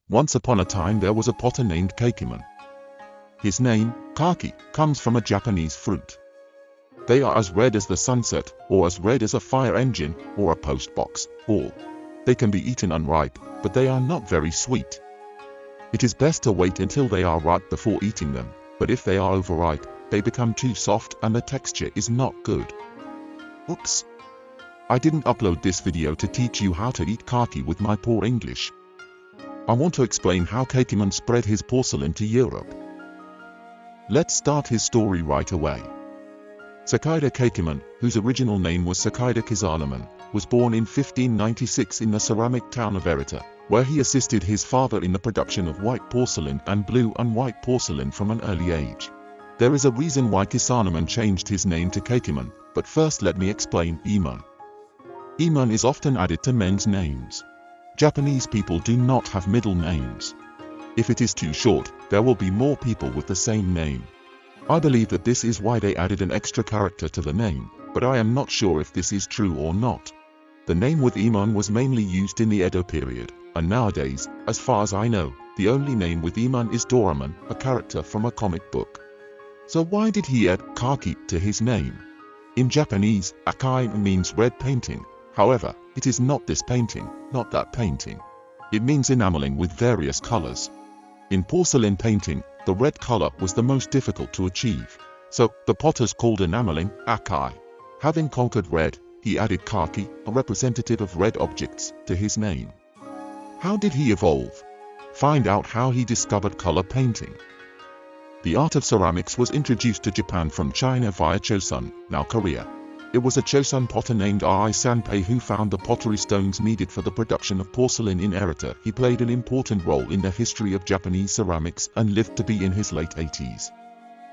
Once upon a time there was a potter named KAKIEMON. His name, kaki, comes from a Japanese fruit. They are as red as the sunset, or as red as a fire engine, or a post box, or they can be eaten unripe, but they are not very sweet. It is best to wait until they are ripe before eating them, but if they are overripe, they become too soft and the texture is not good. Oops! I didn't upload this video to teach you how to eat kaki with my poor English. I want to explain how KAKIEMON spread his porcelain to Europe. Let's start his story right away. Sakida KAKIEMON, whose original name was Sakida Kizanemon, was born in 1596 in the ceramic town of Erita, where he assisted his father in the production of white porcelain and blue and white porcelain from an early age. There is a reason why Kizanemon changed his name to KAKIEMON, but first let me explain Emon. Emon is often added to men's names. Japanese people do not have middle names. If it is too short, there will be more people with the same name. I believe that this is why they added an extra character to the name, but I am not sure if this is true or not. The name with Emon was mainly used in the Edo period, and nowadays, as far as I know, the only name with Emon is Doraemon, a character from a comic book. So why did he add kaki to his name? In Japanese, Akae means red painting. However, it is not this painting, not that painting. It means enameling with various colors. In porcelain painting, the red color was the most difficult to achieve. So, the potters called enameling Akae. Having conquered red, he added kaki, a representative of red objects, to his name. How did he evolve? Find out how he discovered color painting. The art of ceramics was introduced to Japan from China via Chosun, now Korea. It was a Chosun potter named Ai Sanpei who found the pottery stones needed for the production of porcelain in Erita. He played an important role in the history of Japanese ceramics and lived to be in his late 80s.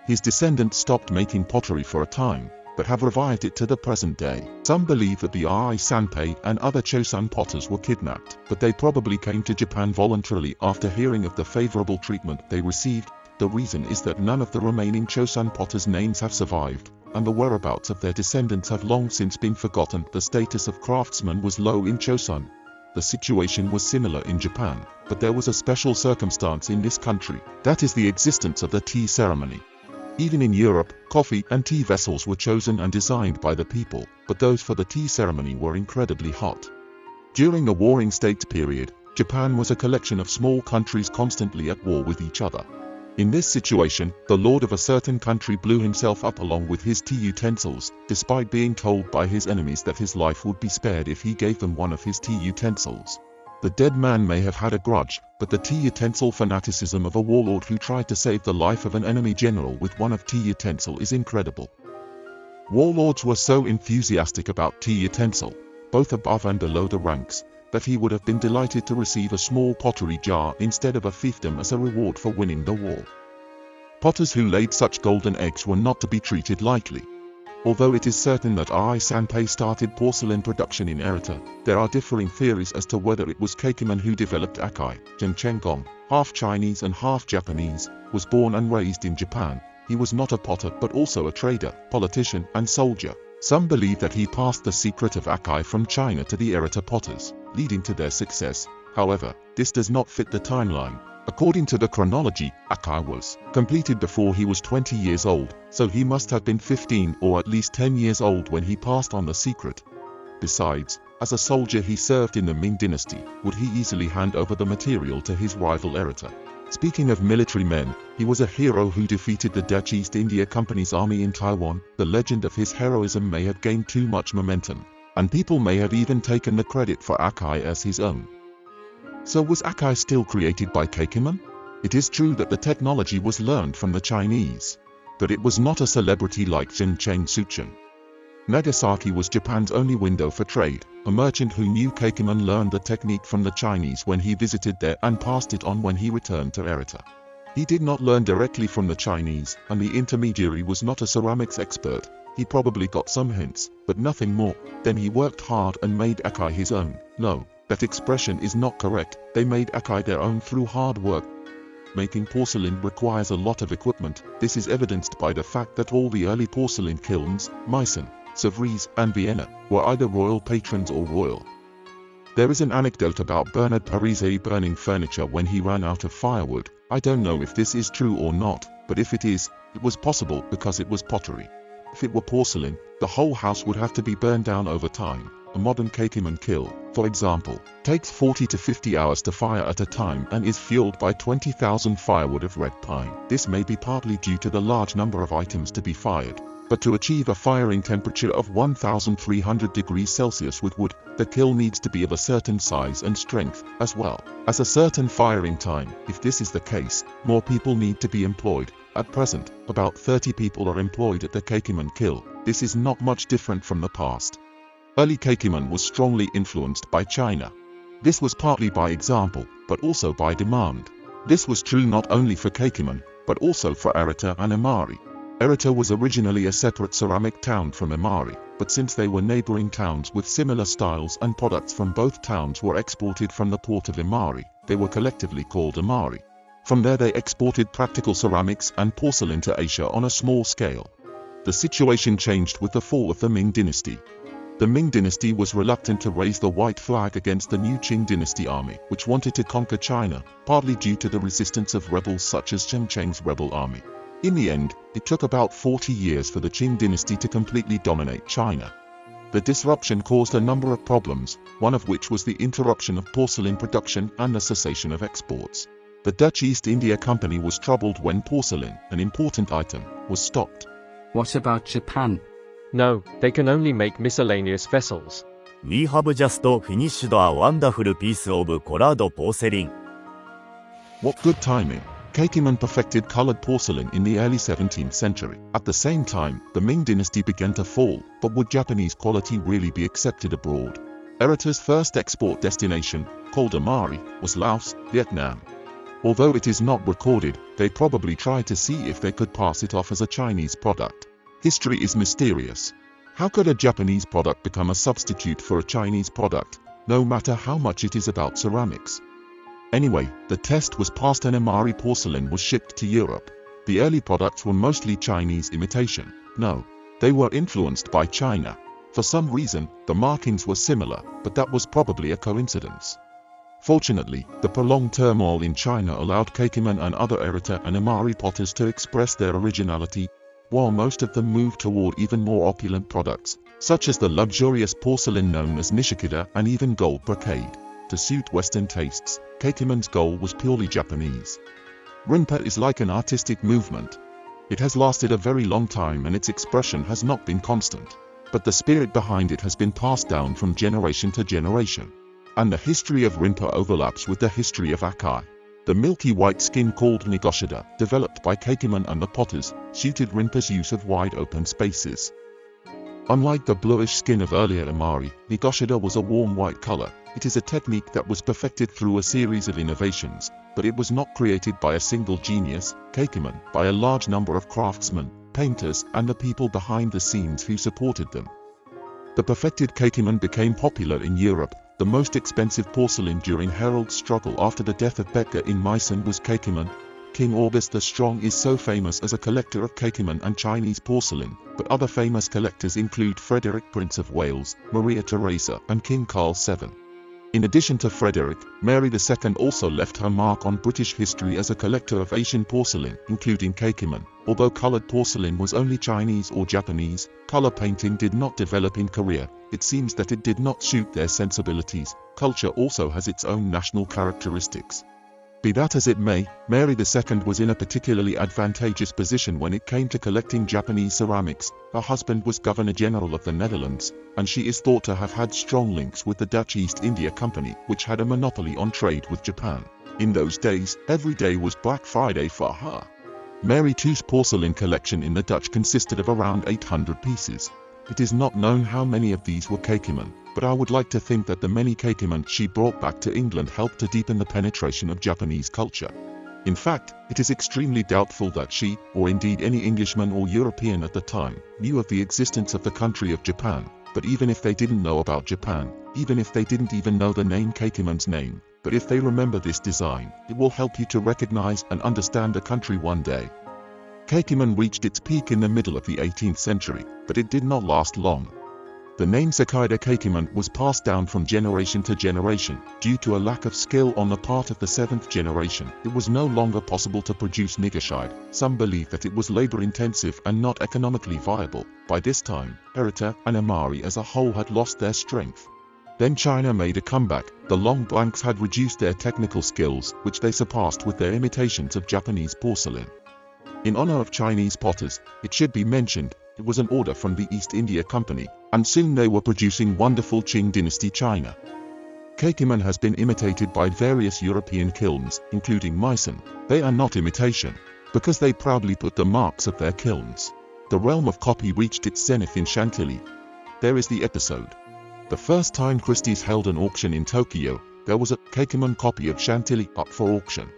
His descendants stopped making pottery for a time, but have revived it to the present day. Some believe that the Ai Sanpei and other Chosun potters were kidnapped, but they probably came to Japan voluntarily after hearing of the favorable treatment they received. The reason is that none of the remaining Chosun potters' names have survived, and the whereabouts of their descendants have long since been forgotten. The status of craftsmen was low in Chosun. The situation was similar in Japan, but there was a special circumstance in this country, that is the existence of the tea ceremony. Even in Europe, coffee and tea vessels were chosen and designed by the people, but those for the tea ceremony were incredibly hot. During the Warring States period, Japan was a collection of small countries constantly at war with each other. In this situation, the lord of a certain country blew himself up along with his tea utensils, despite being told by his enemies that his life would be spared if he gave them one of his tea utensils. The dead man may have had a grudge, but the tea utensil fanaticism of a warlord who tried to save the life of an enemy general with one of tea utensil is incredible. Warlords were so enthusiastic about tea utensil, both above and below the ranks, that he would have been delighted to receive a small pottery jar instead of a fiefdom as a reward for winning the war. Potters who laid such golden eggs were not to be treated lightly. Although it is certain that Ai Sanpei started porcelain production in Erita, there are differing theories as to whether it was KAKIEMON who developed Akae. Zhen Chenggong, half Chinese and half Japanese, was born and raised in Japan. He was not a potter but also a trader, politician and soldier. Some believe that he passed the secret of Akae from China to the Erita potters, leading to their success. However, this does not fit the timeline. According to the chronology, Akae was completed before he was 20 years old, so he must have been 15 or at least 10 years old when he passed on the secret. Besides, as a soldier he served in the Ming dynasty, would he easily hand over the material to his rival Erita? Speaking of military men, he was a hero who defeated the Dutch East India Company's army in Taiwan. The legend of his heroism may have gained too much momentum, and people may have even taken the credit for Akae as his own. So was Akae still created by KAKIEMON? It is true that the technology was learned from the Chinese, but it was not a celebrity like Jin Cheng Suchun. Nagasaki was Japan's only window for trade. A merchant who knew KAKIEMON learned the technique from the Chinese when he visited there and passed it on when he returned to Erita. He did not learn directly from the Chinese, and the intermediary was not a ceramics expert. He probably got some hints, but nothing more. Then he worked hard and made Akae his own. No, that expression is not correct. They made Akae their own through hard work. Making porcelain requires a lot of equipment. This is evidenced by the fact that all the early porcelain kilns, Meissen, Sèvres, and Vienna, were either royal patrons or royal There is an anecdote about Bernard Parise burning furniture when he ran out of firewood. I don't know if this is true or not, but if it is, it was possible because it was pottery. If it were porcelain, the whole house would have to be burned down over time. A modern kakemon kiln, for example, takes 40 to 50 hours to fire at a time and is fueled by 20,000 firewood of red pine. This may be partly due to the large number of items to be fired, but to achieve a firing temperature of 1,300 degrees Celsius with wood, the kiln needs to be of a certain size and strength, as well as a certain firing time. If this is the case, more people need to be employed. At present, about 30 people are employed at the kakemon kiln. This is not much different from the past. Early kakemon was strongly influenced by China. This was partly by example, but also by demand. This was true not only for kakemon, but also for Arita and Imari. Arita was originally a separate ceramic town from Imari, but since they were neighboring towns with similar styles and products from both towns were exported from the port of Imari, they were collectively called Imari. From there they exported practical ceramics and porcelain to Asia on a small scale. The situation changed with the fall of the Ming dynasty. The Ming dynasty was reluctant to raise the white flag against the new Qing dynasty army, which wanted to conquer China, partly due to the resistance of rebels such as Chen Cheng's rebel army. In the end, it took about 40 years for the Qing dynasty to completely dominate China. The disruption caused a number of problems, one of which was the interruption of porcelain production and the cessation of exports. The Dutch East India Company was troubled when porcelain, an important item, was stopped. What about Japan? No, they can only make miscellaneous vessels. We have just finished a wonderful piece of colored porcelain. What good timing! Kakemon perfected colored porcelain in the early 17th century. At the same time, the Ming dynasty began to fall, but would Japanese quality really be accepted abroad? Arita's first export destination, called Imari, was Laos, Vietnam. Although it is not recorded, they probably tried to see if they could pass it off as a Chinese product. History is mysterious. How could a Japanese product become a substitute for a Chinese product, no matter how much it is about ceramics? Anyway, the test was passed and Imari porcelain was shipped to Europe. The early products were mostly Chinese imitation. No, they were influenced by China. For some reason, the markings were similar, but that was probably a coincidence. Fortunately, the prolonged turmoil in China allowed kakemon and other Arita and Imari potters to express their originality, while most of them moved toward even more opulent products, such as the luxurious porcelain known as Nigoshi-de and even gold brocade. To suit Western tastes, kakemon's goal was purely Japanese. Rinpa is like an artistic movement. It has lasted a very long time and its expression has not been constant, but the spirit behind it has been passed down from generation to generation. And the history of Rinpa overlaps with the history of Akae. The milky white skin called Nigoshi-de, developed by kakemon and the potters, suited Rinpa's use of wide open spaces. Unlike the bluish skin of earlier Imari, Nigoshi-de was a warm white color. It is a technique that was perfected through a series of innovations, but it was not created by a single genius, kakemon, by a large number of craftsmen, painters, and the people behind the scenes who supported them. The perfected kakemon became popular in Europe. The most expensive porcelain during Harold's struggle after the death of Becca in Meissen was kakemon. King August the Strong is so famous as a collector of kakemon and Chinese porcelain, but other famous collectors include Frederick Prince of Wales, Maria Theresa, and King Carl VII. In addition to Frederick, Mary II also left her mark on British history as a collector of Asian porcelain, including kakemon. Although colored porcelain was only Chinese or Japanese, color painting did not develop in Korea. It seems that it did not suit their sensibilities. Culture also has its own national characteristics. Be that as it may, Mary II was in a particularly advantageous position when it came to collecting Japanese ceramics. Her husband was Governor General of the Netherlands, and she is thought to have had strong links with the Dutch East India Company, which had a monopoly on trade with Japan. In those days, every day was Black Friday for her. Mary II's porcelain collection in the Dutch consisted of around 800 pieces. It is not known how many of these were kakemon, but I would like to think that the many kakemon she brought back to England helped to deepen the penetration of Japanese culture. In fact, it is extremely doubtful that she, or indeed any Englishman or European at the time, knew of the existence of the country of Japan. But even if they didn't know about Japan, even if they didn't even know the name kakemon's name, but if they remember this design, it will help you to recognize and understand the country one day. Kakemon reached its peak in the middle of the 18th century, but it did not last long. The name Sekida Kakemon was passed down from generation to generation. Due to a lack of skill on the part of the 7th generation, it was no longer possible to produce Nigoshi-de. Some believe that it was labor-intensive and not economically viable. By this time, Hirata and Imari as a whole had lost their strength. Then China made a comeback. The Long Blancs had reduced their technical skills, which they surpassed with their imitations of Japanese porcelain. In honor of Chinese potters, it should be mentioned, it was an order from the East India Company, and soon they were producing wonderful Qing dynasty china. Kakemon has been imitated by various European kilns, including Meissen. They are not imitation, because they proudly put the marks of their kilns. The realm of copy reached its zenith in Chantilly. There is the episode. The first time Christie's held an auction in Tokyo, there was a Kakemon copy of Chantilly up for auction.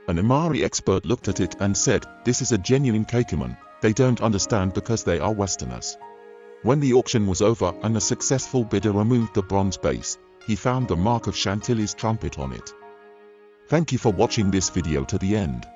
An Imari expert looked at it and said, "This is a genuine Kakemon. They don't understand because they are Westerners." When the auction was over and a successful bidder removed the bronze base, he found the mark of Chantilly's trumpet on it. Thank you for watching this video to the end.